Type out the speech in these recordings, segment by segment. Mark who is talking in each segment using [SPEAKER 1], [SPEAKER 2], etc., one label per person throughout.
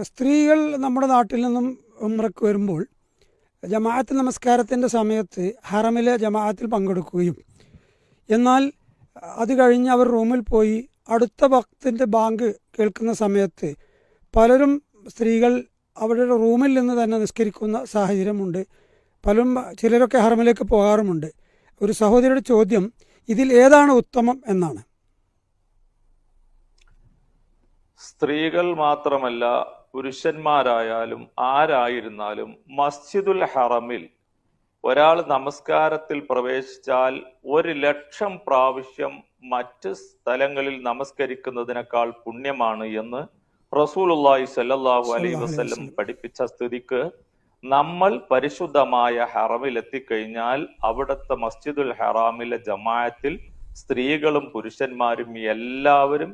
[SPEAKER 1] സ്ത്രീകൾ നമ്മുടെ നാട്ടിൽ നിന്നും ഉംറയ്ക്ക് വരുമ്പോൾ ജമാഅത്ത് നമസ്കാരത്തിൻ്റെ സമയത്ത് ഹറമിലെ ജമാഅത്തിൽ പങ്കെടുക്കുകയും എന്നാൽ അത് കഴിഞ്ഞ് അവർ റൂമിൽ പോയി അടുത്ത വക്തിൻ്റെ ബാങ്ക് കേൾക്കുന്ന സമയത്ത് പലരും സ്ത്രീകൾ അവരുടെ റൂമിൽ നിന്ന് തന്നെ നിസ്കരിക്കുന്ന സാഹചര്യമുണ്ട്. ചിലരൊക്കെ ഹറമിലേക്ക് പോകാറുമുണ്ട്. ഒരു സഹോദരിയുടെ ചോദ്യം, ഇതിൽ ഏതാണ് ഉത്തമം എന്നാണ്.
[SPEAKER 2] സ്ത്രീകൾ മാത്രമല്ല, പുരുഷന്മാരായാലും ആരായിരുന്നാലും മസ്ജിദുൽ ഹറമിൽ ഒരാൾ നമസ്കാരത്തിൽ പ്രവേശിച്ചാൽ 1,00,000 പ്രാവശ്യം മറ്റ് സ്ഥലങ്ങളിൽ നമസ്കരിക്കുന്നതിനേക്കാൾ പുണ്യമാണ് എന്ന് റസൂലുള്ളാഹി സ്വല്ലല്ലാഹു അലൈഹി വസല്ലം പഠിപ്പിച്ച സ്ഥിതിക്ക് നമ്മൾ പരിശുദ്ധമായ ഹറമിൽ എത്തിക്കഴിഞ്ഞാൽ അവിടുത്തെ മസ്ജിദുൽ ഹറാമിലെ ജമാഅത്തിൽ സ്ത്രീകളും പുരുഷന്മാരും എല്ലാവരും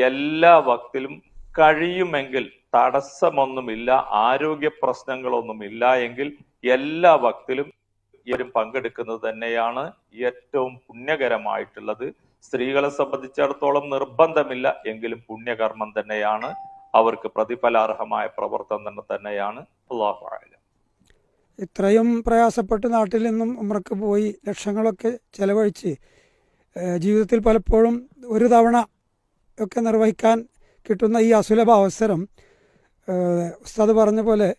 [SPEAKER 2] എല്ലാ വക്തിലും കഴിയുമെങ്കിൽ, തടസ്സമൊന്നുമില്ല, ആരോഗ്യ പ്രശ്നങ്ങളൊന്നുമില്ല എങ്കിൽ എല്ലാ വക്തിലും ഇവരും പങ്കെടുക്കുന്നത് തന്നെയാണ് ഏറ്റവും പുണ്യകരമായിട്ടുള്ളത്. സ്ത്രീകളെ സംബന്ധിച്ചിടത്തോളം നിർബന്ധമില്ല എങ്കിലും പുണ്യകർമ്മം തന്നെയാണ്, അവർക്ക് പ്രതിഫലാർഹമായ പ്രവർത്തനം തന്നെയാണ്. അല്ലാഹു അഅലം.
[SPEAKER 1] ഇത്രയും പ്രയാസപ്പെട്ട് നാട്ടിൽ നിന്നും ഉംറയ്ക്ക് പോയി ലക്ഷങ്ങളൊക്കെ ചെലവഴിച്ച് ജീവിതത്തിൽ പലപ്പോഴും ഒരു തവണ ഒക്കെ നിർവഹിക്കാൻ കിട്ടുന്ന ഈ അസുലഭ അവസരം, ഉസ്താദ് പറഞ്ഞ പോലെ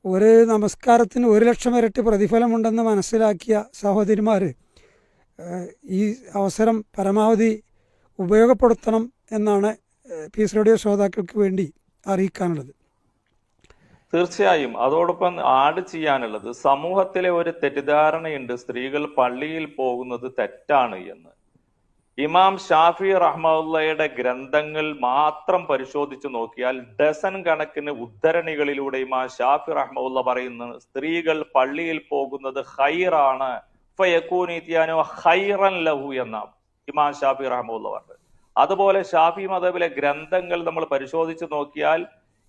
[SPEAKER 1] ഒരു നമസ്കാരത്തിന് 1,00,000 ഇരട്ടി പ്രതിഫലമുണ്ടെന്ന് മനസ്സിലാക്കിയ സഹോദരിമാർ ഈ അവസരം പരമാവധി ഉപയോഗപ്പെടുത്തണം എന്നാണ് പീസ് റേഡിയോ ശ്രോതാക്കൾക്ക് വേണ്ടി അറിയിക്കാനുള്ളത്.
[SPEAKER 2] തീർച്ചയായും അതോടൊപ്പം ആഡ് ചെയ്യാനുള്ളത്, സമൂഹത്തിലെ ഒരു തെറ്റിദ്ധാരണയുണ്ട് സ്ത്രീകൾ പള്ളിയിൽ പോകുന്നത് തെറ്റാണ് എന്ന്. ഇമാം ഷാഫി റഹ്മത്തുള്ളാഹിയുടെ ഗ്രന്ഥങ്ങൾ മാത്രം പരിശോധിച്ചു നോക്കിയാൽ ഡസൻ കണക്കിന് ഉദ്ധരണികളിലൂടെ ഇമാം ഷാഫി റഹ്മത്തുള്ളാഹി പറയുന്നത് സ്ത്രീകൾ പള്ളിയിൽ പോകുന്നത് ഖൈറാണ്, ഫയകൂനു ഇത്യാനു ഖൈറൻ ലഹു എന്നാണ് ഇമാം ഷാഫി റഹ്മത്തുള്ളാഹി പറഞ്ഞത്. അതുപോലെ ഷാഫി മദ്ഹബിലെ ഗ്രന്ഥങ്ങൾ നമ്മൾ പരിശോധിച്ചു നോക്കിയാൽ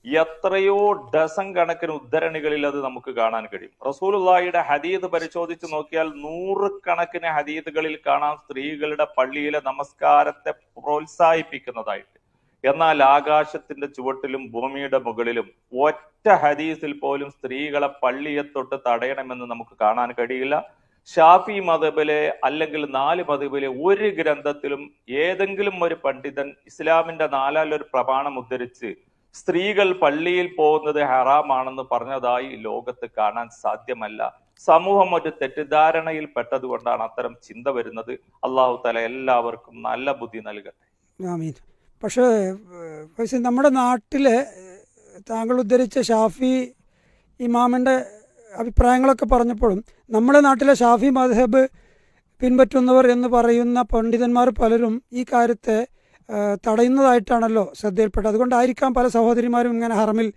[SPEAKER 2] എത്രയോ ഡസൻ കണക്കിന് ഉദ്ധരണികളിൽ അത് നമുക്ക് കാണാൻ കഴിയും. റസൂലുള്ളാഹിയുടെ ഹദീദ് പരിശോധിച്ച് നോക്കിയാൽ 100 കണക്കിന് ഹദീദുകളിൽ കാണാം സ്ത്രീകളുടെ പള്ളിയിലെ നമസ്കാരത്തെ പ്രോത്സാഹിപ്പിക്കുന്നതായിട്ട്. എന്നാൽ ആകാശത്തിന്റെ ചുവട്ടിലും ഭൂമിയുടെ മുകളിലും ഒറ്റ ഹദീസിൽ പോലും സ്ത്രീകളെ പള്ളിയെ തൊട്ട് തടയണമെന്ന് നമുക്ക് കാണാൻ കഴിയില്ല. ഷാഫി മദ്ഹബിലെ അല്ലെങ്കിൽ 4 മദ്ഹബിലെ ഒരു ഗ്രന്ഥത്തിലും ഏതെങ്കിലും ഒരു പണ്ഡിതൻ ഇസ്ലാമിന്റെ 4-ാം പ്രമാണം ഉദ്ധരിച്ച് സ്ത്രീകൾ പള്ളിയിൽ പോകുന്നത് ഹറാമാണെന്ന് പറഞ്ഞതായി ലോകത്ത് കാണാൻ സാധ്യമല്ല. സമൂഹം ഒരു തെറ്റിദ്ധാരണയിൽ പെട്ടതുകൊണ്ടാണ് അത്തരം ചിന്ത വരുന്നത്. അല്ലാഹു തആല എല്ലാവർക്കും നല്ല ബുദ്ധി നൽകട്ടെ.
[SPEAKER 1] ആമീൻ. പക്ഷേ നമ്മുടെ നാട്ടിലെ താങ്കൾ ഉദ്ധരിച്ച ഷാഫി ഇമാമിൻ്റെ അഭിപ്രായങ്ങളൊക്കെ പറഞ്ഞപ്പോഴും നമ്മുടെ നാട്ടിലെ ഷാഫി മദ്ഹബ് പിൻപറ്റുന്നവർ എന്ന് പറയുന്ന പണ്ഡിതന്മാർ പലരും ഈ കാര്യത്തെ തടയുന്നതായിട്ടാണല്ലോ ശ്രദ്ധയിൽപ്പെട്ടത്. അതുകൊണ്ടായിരിക്കാം പല സഹോദരിമാരും ഇങ്ങനെ ഹറമിൽ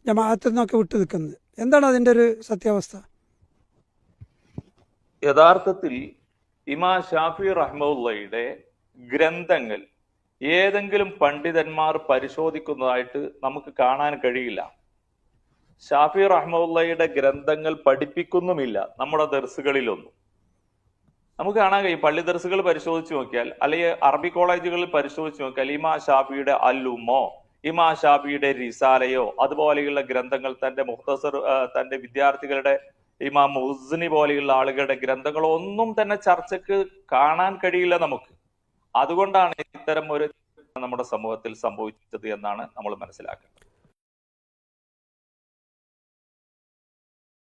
[SPEAKER 1] ജമാഅത്തിൽ നിന്നൊക്കെ വിട്ടു നിൽക്കുന്നത്. എന്താണ് അതിൻ്റെ ഒരു സത്യാവസ്ഥ?
[SPEAKER 2] യഥാർത്ഥത്തിൽ ഇമാം ഷാഫി റഹ്മത്തുള്ളാഹിയുടെ ഗ്രന്ഥങ്ങൾ ഏതെങ്കിലും പണ്ഡിതന്മാർ പരിശോധിക്കുന്നതായിട്ട് നമുക്ക് കാണാൻ കഴിയില്ല. ഷാഫി റഹ്മത്തുള്ളാഹിയുടെ ഗ്രന്ഥങ്ങൾ പഠിപ്പിക്കുന്നുമില്ല നമ്മുടെ ദർസുകളിലൊന്നും. നമുക്ക് കാണാൻ കഴിയും, പള്ളി ദർസുകൾ പരിശോധിച്ച് നോക്കിയാൽ അല്ലെങ്കിൽ അറബി കോളേജുകളിൽ പരിശോധിച്ച് നോക്കിയാൽ ഇമാം ഷാഫിയുടെ അല്ലുമോ ഇമാം ഷാഫിയുടെ റിസാലയോ അതുപോലെയുള്ള ഗ്രന്ഥങ്ങൾ, തന്റെ മുഖ്തസർ, തന്റെ വിദ്യാർത്ഥികളുടെ ഇമാം മുസ്നി പോലെയുള്ള ആളുകളുടെ ഗ്രന്ഥങ്ങളോ ഒന്നും തന്നെ ചർച്ചയ്ക്ക് കാണാൻ കഴിയില്ല നമുക്ക്. അതുകൊണ്ടാണ് ഇത്തരം ഒരു നമ്മുടെ സമൂഹത്തിൽ സംഭവിച്ചത് എന്നാണ് നമ്മൾ മനസ്സിലാക്കുന്നത്.